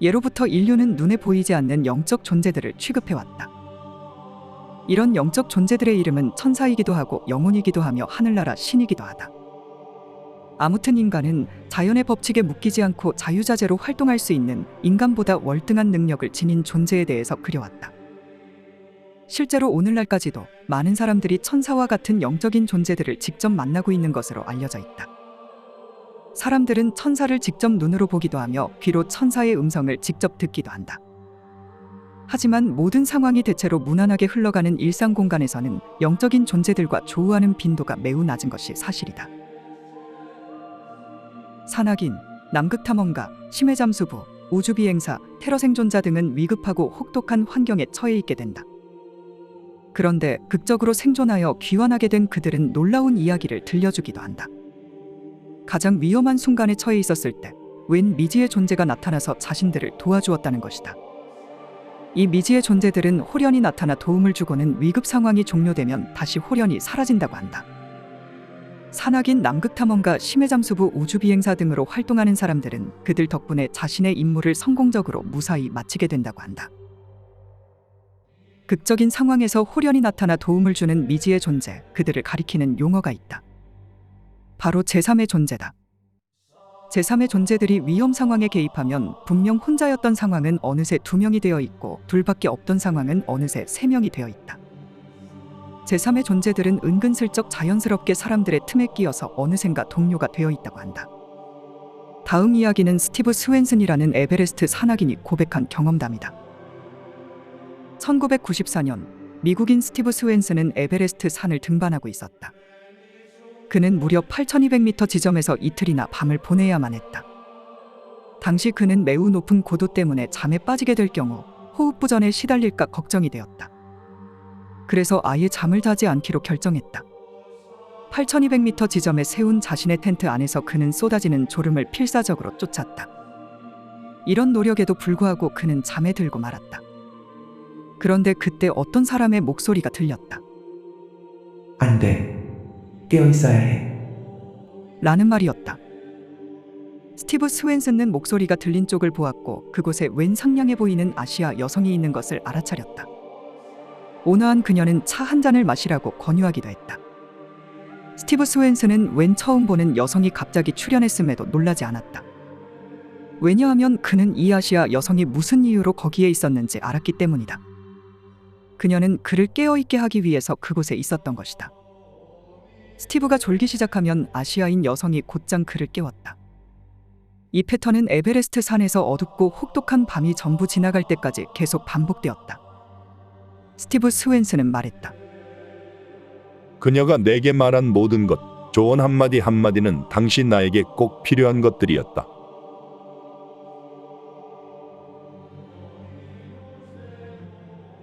예로부터 인류는 눈에 보이지 않는 영적 존재들을 취급해왔다. 이런 영적 존재들의 이름은 천사이기도 하고 영혼이기도 하며 하늘나라 신이기도 하다. 아무튼 인간은 자연의 법칙에 묶이지 않고 자유자재로 활동할 수 있는 인간보다 월등한 능력을 지닌 존재에 대해서 그려왔다. 실제로 오늘날까지도 많은 사람들이 천사와 같은 영적인 존재들을 직접 만나고 있는 것으로 알려져 있다. 사람들은 천사를 직접 눈으로 보기도 하며 귀로 천사의 음성을 직접 듣기도 한다. 하지만 모든 상황이 대체로 무난하게 흘러가는 일상 공간에서는 영적인 존재들과 조우하는 빈도가 매우 낮은 것이 사실이다. 산악인, 남극탐험가, 심해잠수부, 우주비행사, 테러 생존자 등은 위급하고 혹독한 환경에 처해 있게 된다. 그런데 극적으로 생존하여 귀환하게 된 그들은 놀라운 이야기를 들려주기도 한다. 가장 위험한 순간에 처해 있었을 때 웬 미지의 존재가 나타나서 자신들을 도와주었다는 것이다. 이 미지의 존재들은 홀연히 나타나 도움을 주고는 위급 상황이 종료되면 다시 홀연히 사라진다고 한다. 산악인, 남극탐험가, 심해잠수부, 우주비행사 등으로 활동하는 사람들은 그들 덕분에 자신의 임무를 성공적으로 무사히 마치게 된다고 한다. 극적인 상황에서 홀연히 나타나 도움을 주는 미지의 존재, 그들을 가리키는 용어가 있다. 바로 제3의 존재다. 제3의 존재들이 위험 상황에 개입하면 분명 혼자였던 상황은 어느새 2명이 되어 있고 둘밖에 없던 상황은 어느새 3명이 되어 있다. 제3의 존재들은 은근슬쩍 자연스럽게 사람들의 틈에 끼어서 어느샌가 동료가 되어 있다고 한다. 다음 이야기는 스티브 스웬슨이라는 에베레스트 산악인이 고백한 경험담이다. 1994년 미국인 스티브 스웬슨은 에베레스트 산을 등반하고 있었다. 그는 무려 8,200m 지점에서 이틀이나 밤을 보내야만 했다. 당시 그는 매우 높은 고도 때문에 잠에 빠지게 될 경우 호흡부전에 시달릴까 걱정이 되었다. 그래서 아예 잠을 자지 않기로 결정했다. 8,200m 지점에 세운 자신의 텐트 안에서 그는 쏟아지는 졸음을 필사적으로 쫓았다. 이런 노력에도 불구하고 그는 잠에 들고 말았다. 그런데 그때 어떤 사람의 목소리가 들렸다. 안 돼. 깨어 있어야 해. 라는 말이었다. 스티브 스웬슨은 목소리가 들린 쪽을 보았고 그곳에 웬 상냥해 보이는 아시아 여성이 있는 것을 알아차렸다. 온화한 그녀는 차 한 잔을 마시라고 권유하기도 했다. 스티브 스웬슨은 웬 처음 보는 여성이 갑자기 출연했음에도 놀라지 않았다. 왜냐하면 그는 이 아시아 여성이 무슨 이유로 거기에 있었는지 알았기 때문이다. 그녀는 그를 깨어있게 하기 위해서 그곳에 있었던 것이다. 스티브가 졸기 시작하면 아시아인 여성이 곧장 그를 깨웠다. 이 패턴은 에베레스트 산에서 어둡고 혹독한 밤이 전부 지나갈 때까지 계속 반복되었다. 스티브 스웬슨은 말했다. 그녀가 내게 말한 모든 것, 조언 한마디 한마디는 당시 나에게 꼭 필요한 것들이었다.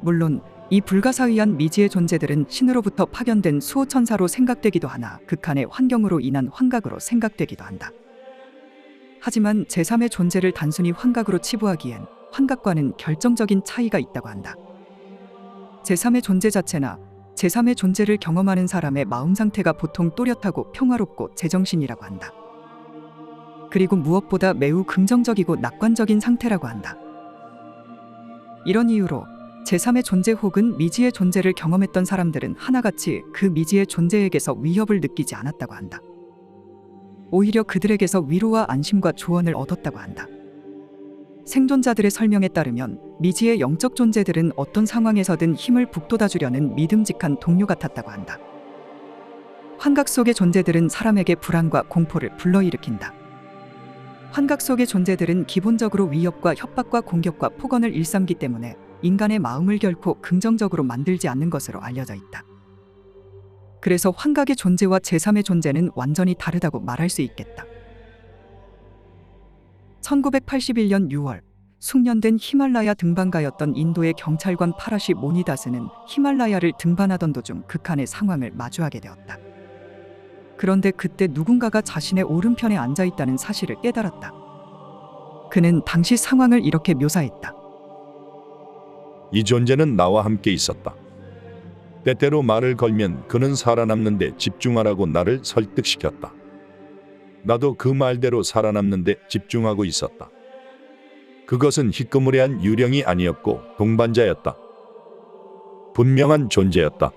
물론 이 불가사의한 미지의 존재들은 신으로부터 파견된 수호천사로 생각되기도 하나 극한의 환경으로 인한 환각으로 생각되기도 한다. 하지만 제3의 존재를 단순히 환각으로 치부하기엔 환각과는 결정적인 차이가 있다고 한다. 제3의 존재 자체나 제3의 존재를 경험하는 사람의 마음 상태가 보통 또렷하고 평화롭고 제정신이라고 한다. 그리고 무엇보다 매우 긍정적이고 낙관적인 상태라고 한다. 이런 이유로 제3의 존재 혹은 미지의 존재를 경험했던 사람들은 하나같이 그 미지의 존재에게서 위협을 느끼지 않았다고 한다. 오히려 그들에게서 위로와 안심과 조언을 얻었다고 한다. 생존자들의 설명에 따르면 미지의 영적 존재들은 어떤 상황에서든 힘을 북돋아주려는 믿음직한 동료 같았다고 한다. 환각 속의 존재들은 사람에게 불안과 공포를 불러일으킨다. 환각 속의 존재들은 기본적으로 위협과 협박과 공격과 폭언을 일삼기 때문에 인간의 마음을 결코 긍정적으로 만들지 않는 것으로 알려져 있다. 그래서 환각의 존재와 제3의 존재는 완전히 다르다고 말할 수 있겠다. 1981년 6월 숙련된 히말라야 등반가였던 인도의 경찰관 파라시 모니다스는 히말라야를 등반하던 도중 극한의 상황을 마주하게 되었다. 그런데 그때 누군가가 자신의 오른편에 앉아있다는 사실을 깨달았다. 그는 당시 상황을 이렇게 묘사했다. 이 존재는 나와 함께 있었다. 때때로 말을 걸면 그는 살아남는데 집중하라고 나를 설득시켰다. 나도 그 말대로 살아남는데 집중하고 있었다. 그것은 희끄무레한 유령이 아니었고 동반자였다. 분명한 존재였다.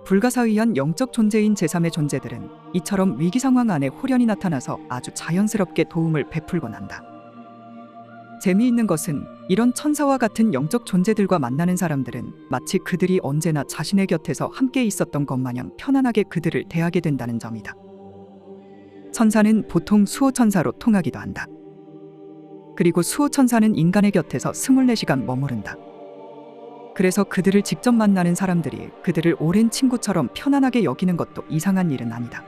불가사의한 영적 존재인 제3의 존재들은 이처럼 위기 상황 안에 홀연히 나타나서 아주 자연스럽게 도움을 베풀곤 한다. 재미있는 것은 이런 천사와 같은 영적 존재들과 만나는 사람들은 마치 그들이 언제나 자신의 곁에서 함께 있었던 것 마냥 편안하게 그들을 대하게 된다는 점이다. 천사는 보통 수호천사로 통하기도 한다. 그리고 수호천사는 인간의 곁에서 24시간 머무른다. 그래서 그들을 직접 만나는 사람들이 그들을 오랜 친구처럼 편안하게 여기는 것도 이상한 일은 아니다.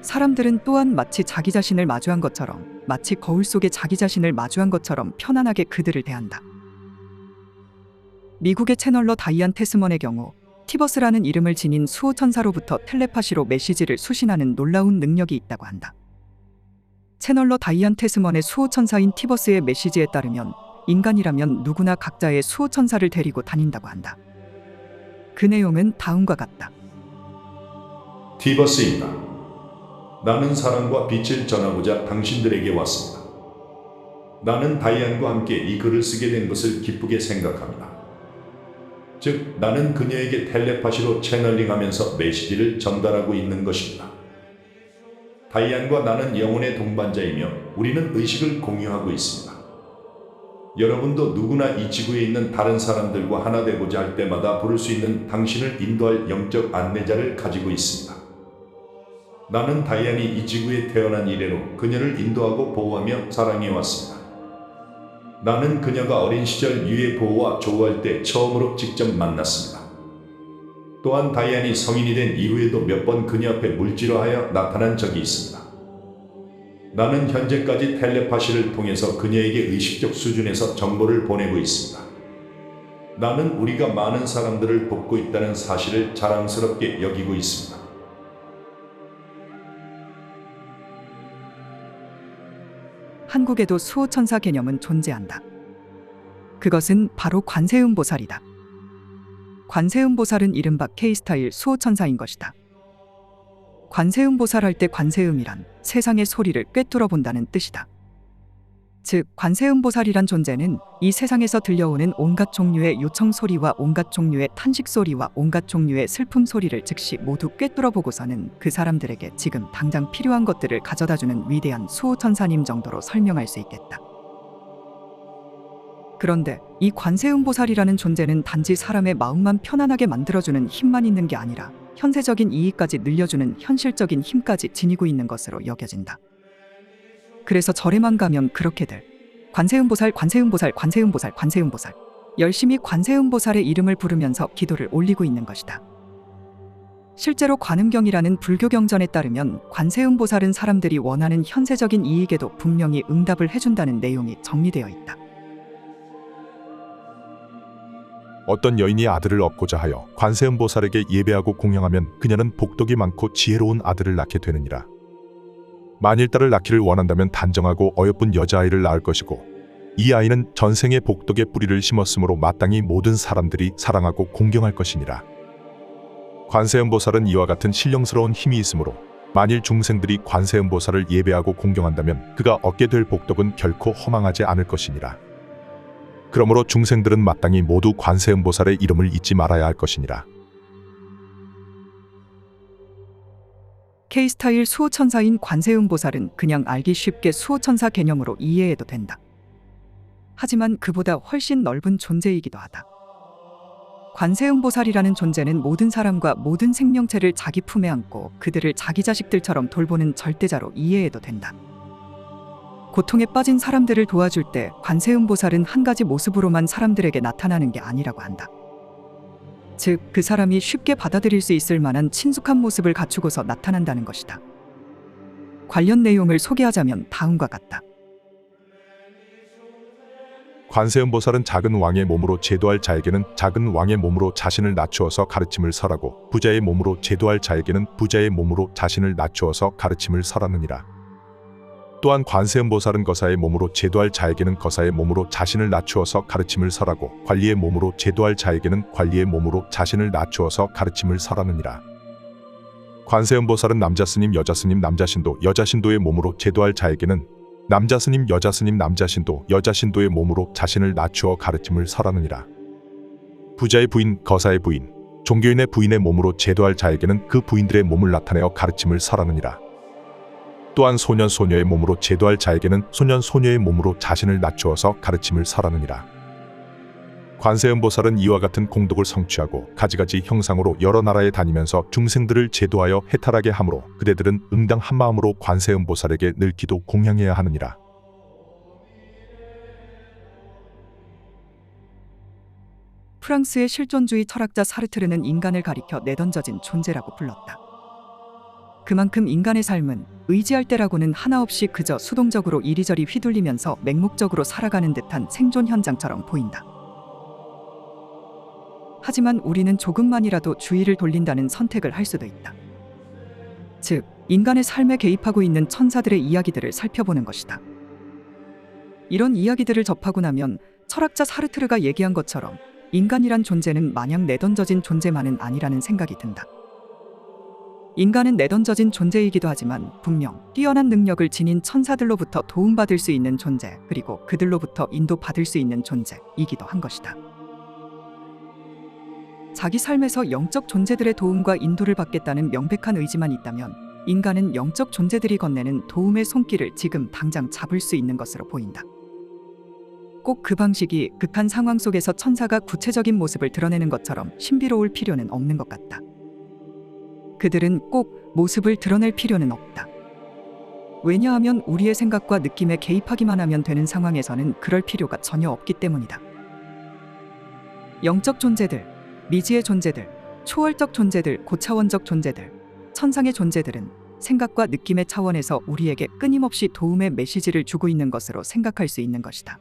사람들은 또한 마치 자기 자신을 마주한 것처럼, 마치 거울 속에 자기 자신을 마주한 것처럼 편안하게 그들을 대한다. 미국의 채널러 다이안 테스먼의 경우 티버스라는 이름을 지닌 수호천사로부터 텔레파시로 메시지를 수신하는 놀라운 능력이 있다고 한다. 채널러 다이안 테스먼의 수호천사인 티버스의 메시지에 따르면 인간이라면 누구나 각자의 수호천사를 데리고 다닌다고 한다. 그 내용은 다음과 같다. 티버스입니다. 나는 사랑과 빛을 전하고자 당신들에게 왔습니다. 나는 다이안과 함께 이 글을 쓰게 된 것을 기쁘게 생각합니다. 즉, 나는 그녀에게 텔레파시로 채널링하면서 메시지를 전달하고 있는 것입니다. 다이안과 나는 영혼의 동반자이며 우리는 의식을 공유하고 있습니다. 여러분도 누구나 이 지구에 있는 다른 사람들과 하나 되고자 할 때마다 부를 수 있는 당신을 인도할 영적 안내자를 가지고 있습니다. 나는 다이안이 이 지구에 태어난 이래로 그녀를 인도하고 보호하며 사랑해왔습니다. 나는 그녀가 어린 시절 UFO와 조우할 때 처음으로 직접 만났습니다. 또한 다이안이 성인이 된 이후에도 몇 번 그녀 앞에 물질화하여 나타난 적이 있습니다. 나는 현재까지 텔레파시를 통해서 그녀에게 의식적 수준에서 정보를 보내고 있습니다. 나는 우리가 많은 사람들을 돕고 있다는 사실을 자랑스럽게 여기고 있습니다. 한국에도 수호천사 개념은 존재한다. 그것은 바로 관세음보살이다. 관세음보살은 이른바 K스타일 수호천사인 것이다. 관세음보살 할 때 관세음이란 세상의 소리를 꿰뚫어 본다는 뜻이다. 즉, 관세음보살이란 존재는 이 세상에서 들려오는 온갖 종류의 요청 소리와 온갖 종류의 탄식 소리와 온갖 종류의 슬픔 소리를 즉시 모두 꿰뚫어 보고서는 그 사람들에게 지금 당장 필요한 것들을 가져다주는 위대한 수호천사님 정도로 설명할 수 있겠다. 그런데 이 관세음보살이라는 존재는 단지 사람의 마음만 편안하게 만들어주는 힘만 있는 게 아니라 현세적인 이익까지 늘려주는 현실적인 힘까지 지니고 있는 것으로 여겨진다. 그래서 절에만 가면 그렇게들 관세음보살, 관세음보살, 관세음보살, 관세음보살 열심히 관세음보살의 이름을 부르면서 기도를 올리고 있는 것이다. 실제로 관음경이라는 불교 경전에 따르면 관세음보살은 사람들이 원하는 현세적인 이익에도 분명히 응답을 해준다는 내용이 정리되어 있다. 어떤 여인이 아들을 얻고자 하여 관세음보살에게 예배하고 공양하면 그녀는 복덕이 많고 지혜로운 아들을 낳게 되느니라. 만일 딸을 낳기를 원한다면 단정하고 어여쁜 여자아이를 낳을 것이고 이 아이는 전생의 복덕의 뿌리를 심었으므로 마땅히 모든 사람들이 사랑하고 공경할 것이니라. 관세음보살은 이와 같은 신령스러운 힘이 있으므로 만일 중생들이 관세음보살을 예배하고 공경한다면 그가 얻게 될 복덕은 결코 허망하지 않을 것이니라. 그러므로 중생들은 마땅히 모두 관세음보살의 이름을 잊지 말아야 할 것이니라. K스타일 수호천사인 관세음보살은 그냥 알기 쉽게 수호천사 개념으로 이해해도 된다. 하지만 그보다 훨씬 넓은 존재이기도 하다. 관세음보살이라는 존재는 모든 사람과 모든 생명체를 자기 품에 안고 그들을 자기 자식들처럼 돌보는 절대자로 이해해도 된다. 고통에 빠진 사람들을 도와줄 때 관세음보살은 한 가지 모습으로만 사람들에게 나타나는 게 아니라고 한다. 즉, 그 사람이 쉽게 받아들일 수 있을 만한 친숙한 모습을 갖추고서 나타난다는 것이다. 관련 내용을 소개하자면 다음과 같다. 관세음보살은 작은 왕의 몸으로 제도할 자에게는 작은 왕의 몸으로 자신을 낮추어서 가르침을 설하고 부자의 몸으로 제도할 자에게는 부자의 몸으로 자신을 낮추어서 가르침을 설하느니라. 또한 관세음보살은 거사의 몸으로 제도할 자에게는 거사의 몸으로 자신을 낮추어서 가르침을 설하고 관리의 몸으로 제도할 자에게는 관리의 몸으로 자신을 낮추어서 가르침을 설하느니라. 관세음보살은 남자스님, 여자스님, 남자신도, 여자신도의 몸으로 제도할 자에게는 남자스님, 여자스님, 남자신도, 여자신도의 몸으로 자신을 낮추어 가르침을 설하느니라. 부자의 부인, 거사의 부인, 종교인의 부인의 몸으로 제도할 자에게는 그 부인들의 몸을 나타내어 가르침을 설하느니라. 또한 소년, 소녀의 몸으로 제도할 자에게는 소년, 소녀의 몸으로 자신을 낮추어서 가르침을 설하느니라. 관세음보살은 이와 같은 공덕을 성취하고 가지가지 형상으로 여러 나라에 다니면서 중생들을 제도하여 해탈하게 하므로 그대들은 응당 한마음으로 관세음보살에게 늘 기도 공양해야 하느니라. 프랑스의 실존주의 철학자 사르트르는 인간을 가리켜 내던져진 존재라고 불렀다. 그만큼 인간의 삶은 의지할 때라고는 하나 없이 그저 수동적으로 이리저리 휘둘리면서 맹목적으로 살아가는 듯한 생존 현장처럼 보인다. 하지만 우리는 조금만이라도 주의를 돌린다는 선택을 할 수도 있다. 즉, 인간의 삶에 개입하고 있는 천사들의 이야기들을 살펴보는 것이다. 이런 이야기들을 접하고 나면 철학자 사르트르가 얘기한 것처럼 인간이란 존재는 마냥 내던져진 존재만은 아니라는 생각이 든다. 인간은 내던져진 존재이기도 하지만 분명 뛰어난 능력을 지닌 천사들로부터 도움받을 수 있는 존재, 그리고 그들로부터 인도받을 수 있는 존재이기도 한 것이다. 자기 삶에서 영적 존재들의 도움과 인도를 받겠다는 명백한 의지만 있다면 인간은 영적 존재들이 건네는 도움의 손길을 지금 당장 잡을 수 있는 것으로 보인다. 꼭 그 방식이 극한 상황 속에서 천사가 구체적인 모습을 드러내는 것처럼 신비로울 필요는 없는 것 같다. 그들은 꼭 모습을 드러낼 필요는 없다. 왜냐하면 우리의 생각과 느낌에 개입하기만 하면 되는 상황에서는 그럴 필요가 전혀 없기 때문이다. 영적 존재들, 미지의 존재들, 초월적 존재들, 고차원적 존재들, 천상의 존재들은 생각과 느낌의 차원에서 우리에게 끊임없이 도움의 메시지를 주고 있는 것으로 생각할 수 있는 것이다.